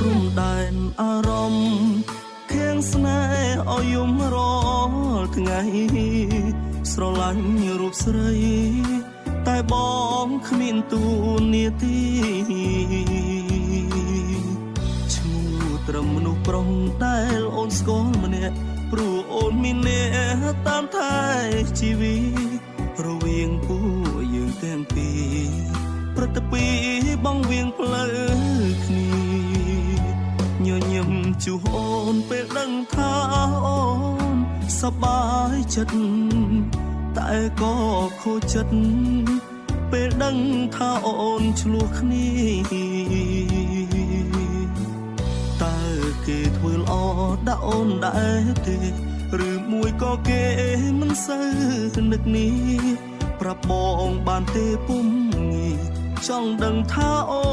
รุมដែនអារម្មណ៍ខៀងស្នេហ៍ឲ្យយំរាល់ថ្ងៃស្រឡាញ់រូបស្រីតែបងគ្មានទូនាទីឈ្មោះត្រឹមមនុស្សប្រុសដែលអូនស្គាល់ម្នាក់ព្រោះអូនមានអ្នកតាមថែជីវិតរវាងពួកយើងទាំងពីរព្រឹត្តពីបងវៀងផ្លូវគ្នាញញឹមជួបអូនពេលដឹងថាអូនសប្បាយចិត្តតែក៏ខូចចិត្តពេលដឹងថាអូនឆ្លោះគ្នាតើគេធ្វើល្អដាក់អូនដែរទេឬមួយក៏គេមិនសូវនឹកនេះប្រាប់បងបានទេពុំងាយចង់ដឹងថាអូ